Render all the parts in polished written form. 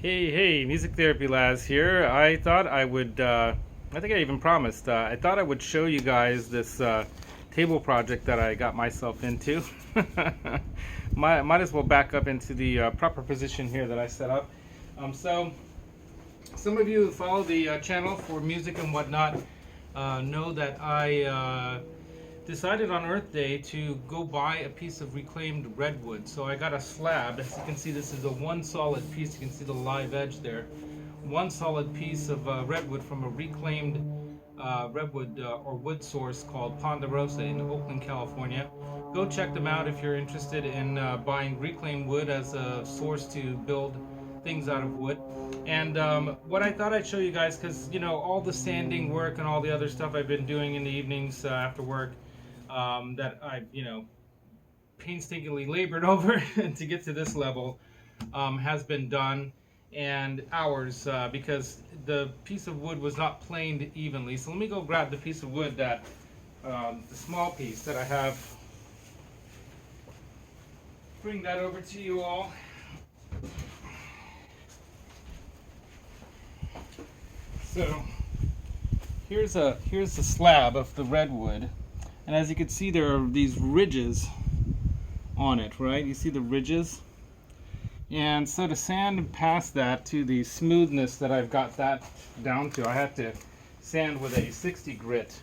Hey, Music Therapy Laz here. I thought I would, I think I even promised, I thought I would show you guys this table project that I got myself into. Might as well back up into the proper position here that I set up. So, some of you who follow the channel for music and whatnot know that I decided on Earth Day to go buy a piece of reclaimed redwood. So I got a slab. As you can see, this is a one solid piece. You can see the live edge there. One solid piece of redwood from a reclaimed redwood or wood source called Barocsi in Oakland, California. Go check them out if you're interested in buying reclaimed wood as a source to build things out of wood. And what I thought I'd show you guys, because you know all the sanding work and all the other stuff I've been doing in the evenings after work, that I've painstakingly labored over to get to this level, has been done, and hours, because the piece of wood was not planed evenly. So let me go grab the piece of wood that the small piece that I have. Bring that over to you all. So here's the slab of the redwood, and as you can see, there are these ridges on it, right? You see the ridges? And so to sand past that to the smoothness that I've got that down to, I had to sand with a 60 grit,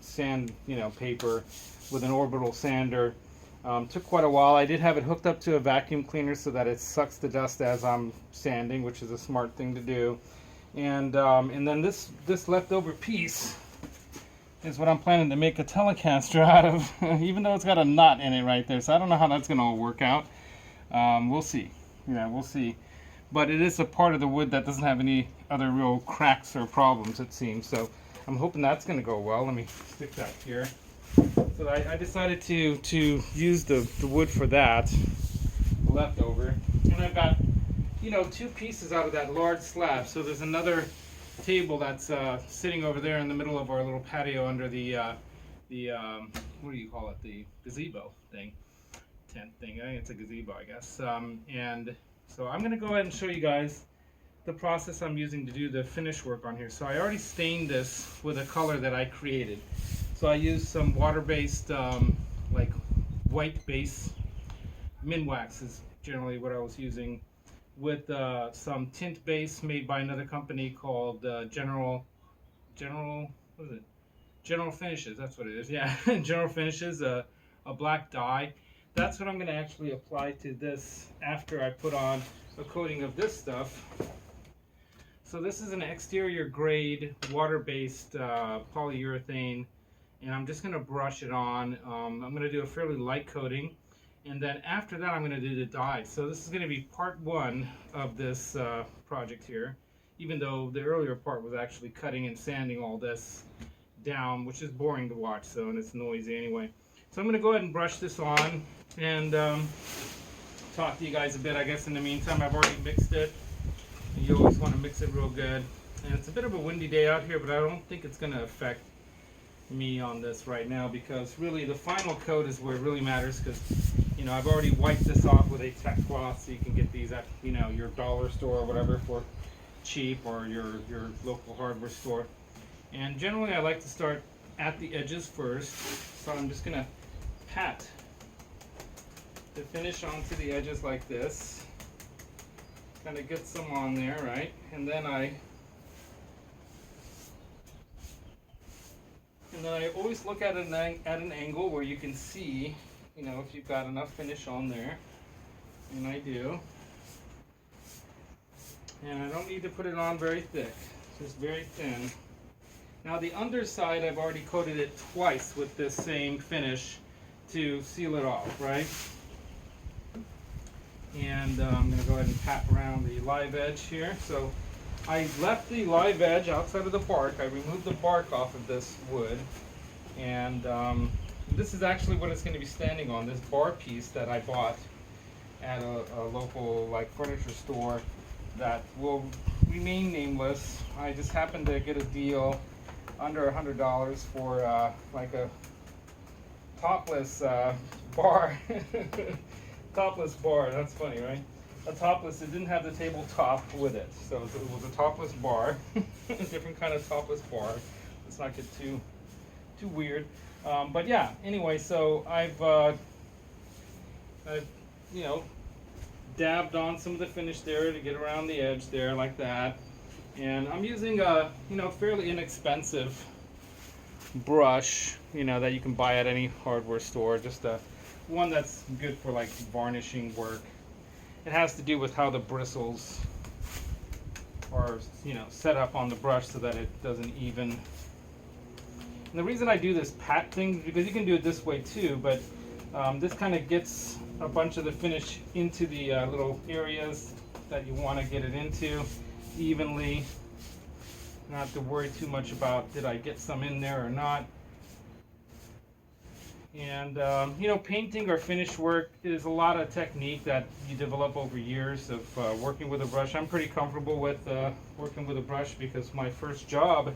sand, paper with an orbital sander. Took quite a while. I did have it hooked up to a vacuum cleaner so that it sucks the dust as I'm sanding, which is a smart thing to do. And then this leftover piece is what I'm planning to make a Telecaster out of, even though it's got a knot in it right there. So I don't know how that's going to all work out. We'll see. Yeah, we'll see. But it is a part of the wood that doesn't have any other real cracks or problems, it seems. So I'm hoping that's going to go well. Let me stick that here. So I decided to use the wood for that, the leftover. And I've got, two pieces out of that large slab. So there's another table that's sitting over there in the middle of our little patio under the what do you call it, the gazebo thing, tent thing. I think it's a gazebo, I guess. And so I'm gonna go ahead and show you guys the process I'm using to do the finish work on here. So I already stained this with a color that I created. So I used some water-based like white base. Minwax is generally what I was using, with some tint base made by another company called General Finishes. That's what it is. Yeah, General Finishes, a black dye. That's what I'm going to actually apply to this after I put on a coating of this stuff. So this is an exterior grade water-based polyurethane, and I'm just going to brush it on. I'm going to do a fairly light coating. And then after that, I'm going to do the dye. So this is going to be part one of this project here, even though the earlier part was actually cutting and sanding all this down, which is boring to watch, and it's noisy anyway. So I'm going to go ahead and brush this on and talk to you guys a bit. I guess in the meantime, I've already mixed it. And you always want to mix it real good. And it's a bit of a windy day out here, but I don't think it's going to affect me on this right now, because really the final coat is where it really matters, because I've already wiped this off with a tech cloth, so you can get these at your dollar store or whatever for cheap, or your local hardware store. And generally I like to start at the edges first, so I'm just gonna pat the finish onto the edges like this, kind of get some on there, right? And then I always look at an angle where you can see, if you've got enough finish on there, and I do. And I don't need to put it on very thick, just very thin. Now the underside, I've already coated it twice with this same finish to seal it off, right? And I'm going to go ahead and pat around the live edge here. So I left the live edge outside of the bark. I removed the bark off of this wood, and this is actually what it's going to be standing on, this bar piece that I bought at a local furniture store that will remain nameless. I just happened to get a deal under $100 for a topless bar. Topless bar, that's funny, right? a topless, it didn't have the tabletop with it. So it was a topless bar, a different kind of topless bar. Let's not get too weird. But yeah, anyway, so I've you know, dabbed on some of the finish there to get around the edge there like that. And I'm using a, you know, fairly inexpensive brush, you know, that you can buy at any hardware store, just a one that's good for like varnishing work. It has to do with how the bristles are, you know, set up on the brush so that it doesn't even. And the reason I do this pat thing is because you can do it this way too, but this kind of gets a bunch of the finish into the little areas that you want to get it into evenly. Not have to worry too much about did I get some in there or not. And you know, painting or finish work is a lot of technique that you develop over years of working with a brush. I'm pretty comfortable with working with a brush because my first job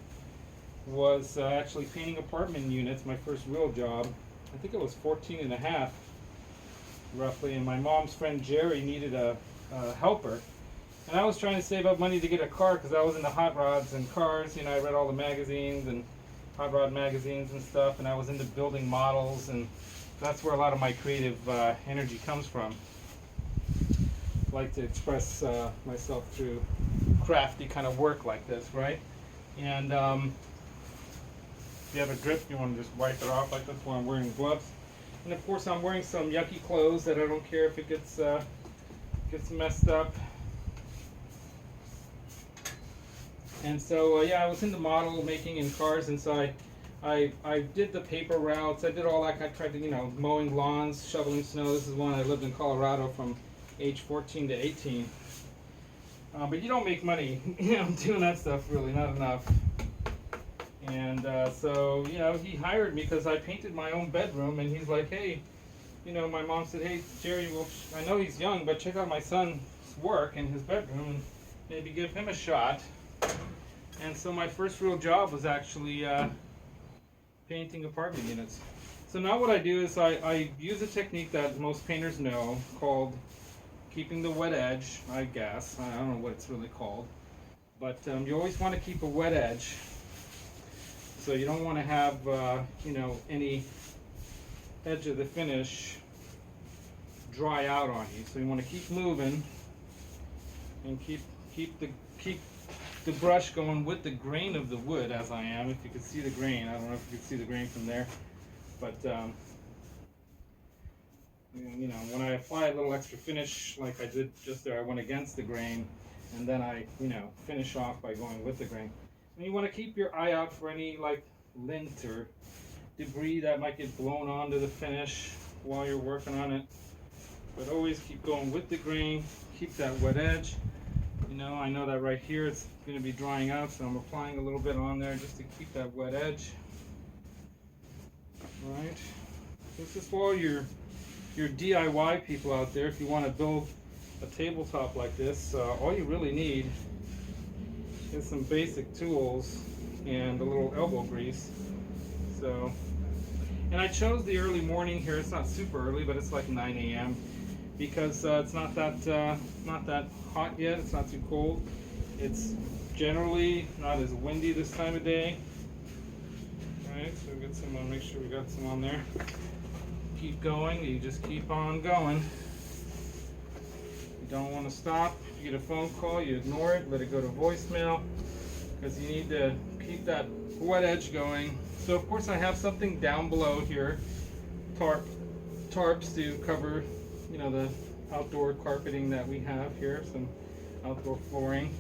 was actually painting apartment units, my first real job. I think it was 14 and a half roughly, and my mom's friend Jerry needed a helper. And I was trying to save up money to get a car because I was into hot rods and cars. You know, I read all the magazines and hot rod magazines and stuff, and I was into building models, and that's where a lot of my creative energy comes from. I like to express myself through crafty kind of work like this, right? And if you have a drip, you want to just wipe it off like this while I'm wearing gloves. And of course I'm wearing some yucky clothes that I don't care if it gets messed up. And so yeah, I was into model making in cars, and so I did the paper routes. I did all that. I tried to, you know, mowing lawns, shoveling snow. This is when I lived in Colorado from age 14 to 18. But you don't make money, you know, doing that stuff, really, not enough. And so, you know, he hired me because I painted my own bedroom, and he's like, hey, you know, my mom said, hey, Jerry, well, I know he's young, but check out my son's work in his bedroom and maybe give him a shot. And so my first real job was actually painting apartment units. So now what I do is I use a technique that most painters know called keeping the wet edge, I guess. I don't know what it's really called. But you always want to keep a wet edge. So you don't want to have, you know, any edge of the finish dry out on you. So you want to keep moving and keep the brush going with the grain of the wood, as I am. If you could see the grain, I don't know if you could see the grain from there, but you know, when I apply a little extra finish like I did just there, I went against the grain, and then I, you know, finish off by going with the grain. And you want to keep your eye out for any like lint or debris that might get blown onto the finish while you're working on it. But always keep going with the grain, keep that wet edge. You know, I know that right here it's going to be drying out, so I'm applying a little bit on there just to keep that wet edge. Alright, this is for all your DIY people out there. If you want to build a tabletop like this, all you really need is some basic tools and a little elbow grease. So, and I chose the early morning here. It's not super early, but it's like 9 a.m. because it's not that hot yet. It's not too cold. It's generally not as windy this time of day. All right, so we got some on. Make sure we got some on there. Keep going. You just keep on going. You don't want to stop. If you get a phone call, you ignore it. Let it go to voicemail because you need to keep that wet edge going. So of course I have something down below here, tarps to cover, you know, the outdoor carpeting that we have here, some outdoor flooring.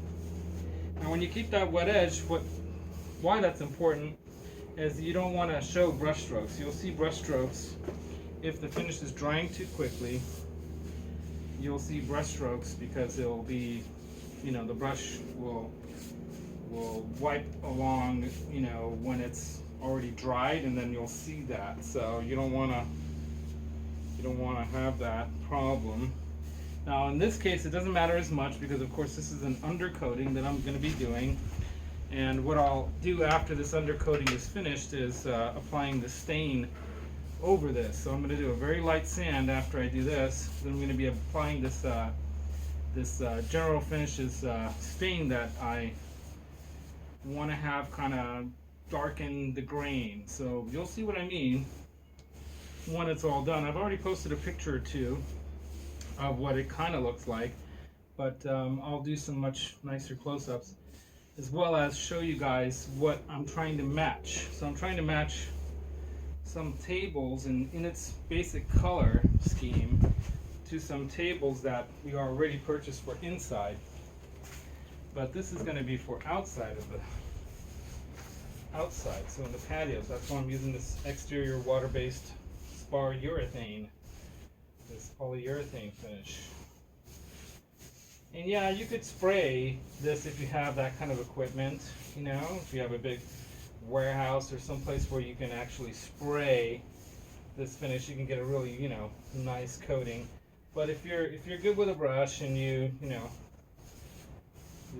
Now when you keep that wet edge, why that's important is you don't want to show brush strokes. You'll see brush strokes if the finish is drying too quickly. You'll see brush strokes because it'll be, you know, the brush will wipe along, you know, when it's already dried, and then you'll see that. So you don't want to have that problem. Now in this case it doesn't matter as much because of course this is an undercoating that I'm going to be doing, and what I'll do after this undercoating is finished is applying the stain over this. So I'm going to do a very light sand after I do this. Then I'm going to be applying this this general finishes stain that I want to have kind of darken the grain. So you'll see what I mean when it's all done. I've already posted a picture or two of what it kind of looks like, but I'll do some much nicer close-ups, as well as show you guys what I'm trying to match. So I'm trying to match some tables in its basic color scheme to some tables that we already purchased for inside. But this is going to be for outside of the outside, so in the patios. That's why I'm using this exterior water-based spar urethane, this polyurethane finish. And yeah, you could spray this if you have that kind of equipment, you know, if you have a big warehouse or someplace where you can actually spray this finish, you can get a really, you know, nice coating. But if you're good with a brush and you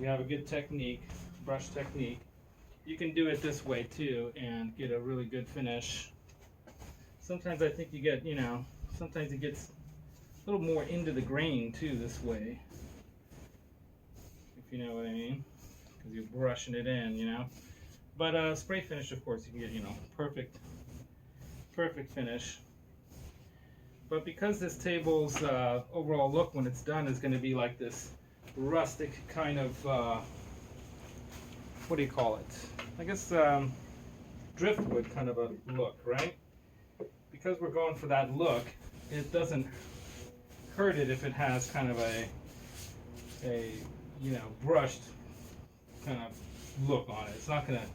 have a good technique, brush technique, you can do it this way too and get a really good finish. Sometimes I think you get, you know, sometimes it gets a little more into the grain too this way, if you know what I mean, because you're brushing it in, you know. But spray finish, of course, you can get, you know, perfect finish. But because this table's overall look when it's done is going to be like this rustic kind of, what do you call it? I guess driftwood kind of a look, right? Because we're going for that look, it doesn't hurt it if it has kind of a you know, brushed kind of look on it. It's not gonna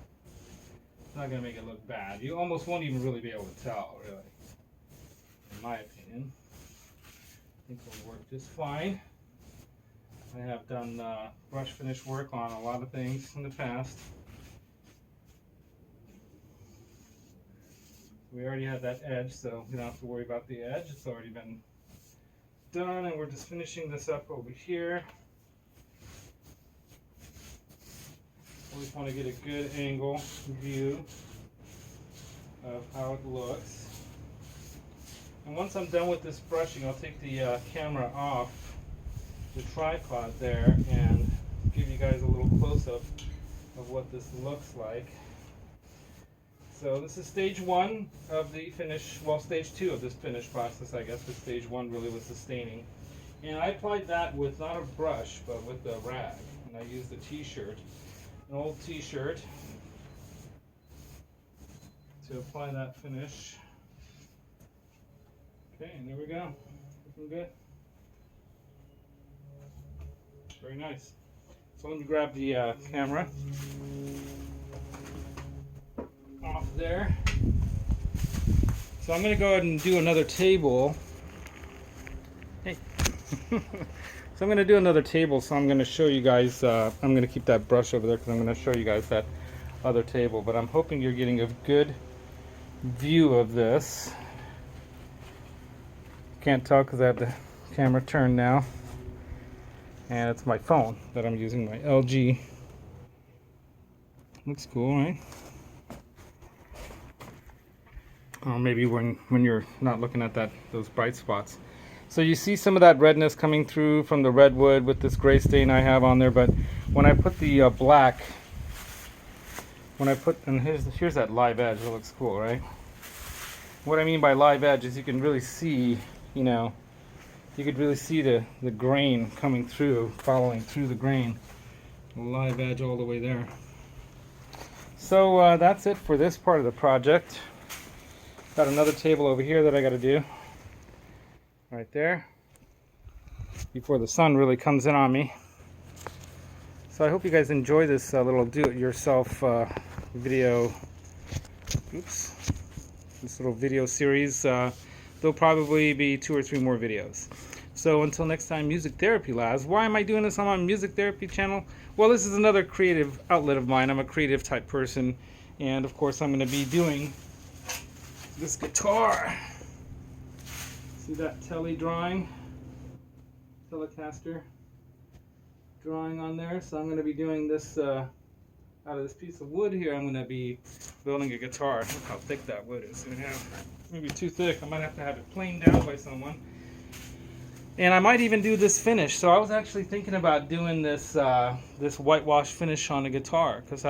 make it look bad. You almost won't even really be able to tell, really, in my opinion. I think it'll work just fine. I have done brush finish work on a lot of things in the past. We already had that edge, so we don't have to worry about the edge. It's already been done, and we're just finishing this up over here. Always want to get a good angle view of how it looks. And once I'm done with this brushing, I'll take the camera off the tripod there and give you guys a little close-up of what this looks like. So this is stage one of the finish, well, stage two of this finish process, I guess, but stage one really was the staining. And I applied that with not a brush, but with a rag. And I used a t-shirt, an old t-shirt, to apply that finish. Okay, and there we go. Looking good. Very nice. So let me grab the camera off there. So I'm going to go ahead and do another table. Hey. So I'm going to do another table, so I'm going to show you guys, I'm going to keep that brush over there because I'm going to show you guys that other table, but I'm hoping you're getting a good view of this. Can't tell because I have the camera turned now, and it's my phone that I'm using, my LG. Looks cool, right? Or maybe when you're not looking at those bright spots. So you see some of that redness coming through from the redwood with this gray stain I have on there, but when I put the black, and here's that live edge, it looks cool, right? What I mean by live edge is you can really see, you know, you could really see the grain coming through, following through the grain. Live edge all the way there. So that's it for this part of the project. Got another table over here that I got to do. Right there. Before the sun really comes in on me. So I hope you guys enjoy this little do-it-yourself video. Oops. This little video series. There'll probably be 2 or 3 more videos. So until next time, Music Therapy Laz. Why am I doing this on my music therapy channel? Well, this is another creative outlet of mine. I'm a creative type person. And of course I'm going to be doing this guitar. See that Tele drawing? Telecaster drawing on there. So I'm going to be doing this out of this piece of wood here. I'm going to be building a guitar. Look how thick that wood is. Maybe too thick. I might have to have it planed down by someone. And I might even do this finish. So I was actually thinking about doing this this whitewash finish on the guitar, because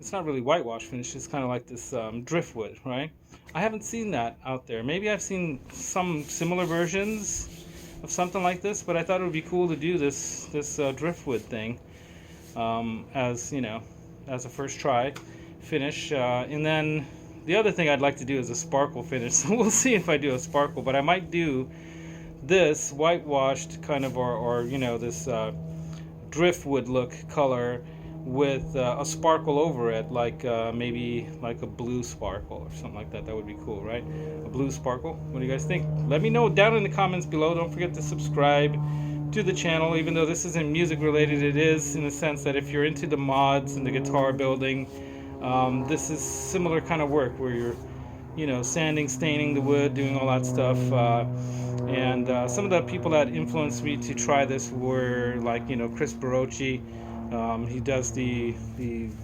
it's not really whitewash finish. It's kind of like this driftwood, right? I haven't seen that out there. Maybe I've seen some similar versions of something like this, but I thought it would be cool to do this driftwood thing as, you know, as a first try finish. And then the other thing I'd like to do is a sparkle finish. So we'll see if I do a sparkle, but I might do this whitewashed kind of, or you know, this driftwood look color with a sparkle over it, like maybe like a blue sparkle or something like that. That would be cool, right? A blue sparkle. What do you guys think? Let me know down in the comments below. Don't forget to subscribe to the channel. Even though this isn't music related, it is in the sense that if you're into the mods and the guitar building, this is similar kind of work where you're, you know, sanding, staining the wood, doing all that stuff. And some of the people that influenced me to try this were, like, you know, Kris Barocsi. He does the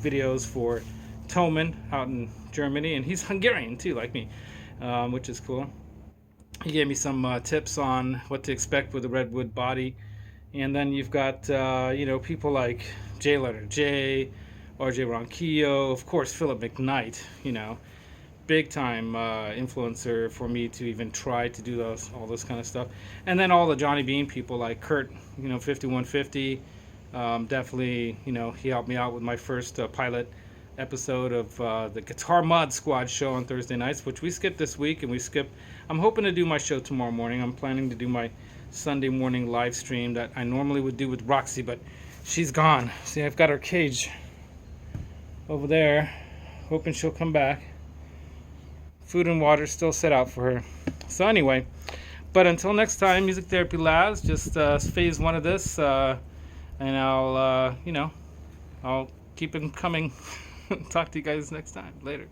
videos for Thomann out in Germany, and he's Hungarian too, like me, which is cool. He gave me some tips on what to expect with a redwood body. And then you've got you know, people like Leonard, RJ Ronquillo, of course Philip McKnight, you know, big time influencer for me to even try to do all this kind of stuff. And then all the Johnny Bean people like Kurt, you know, 5150. Definitely, you know, he helped me out with my first pilot episode of the Guitar Mod Squad show on Thursday nights, which we skipped this week, and I'm hoping to do my show tomorrow morning. I'm planning to do my Sunday morning live stream that I normally would do with Roxy, but she's gone. See, I've got her cage over there, hoping she'll come back. Food and water still set out for her. So anyway, but until next time, Music Therapy Laz, just phase one of this. And I'll, you know, I'll keep them coming. Talk to you guys next time. Later.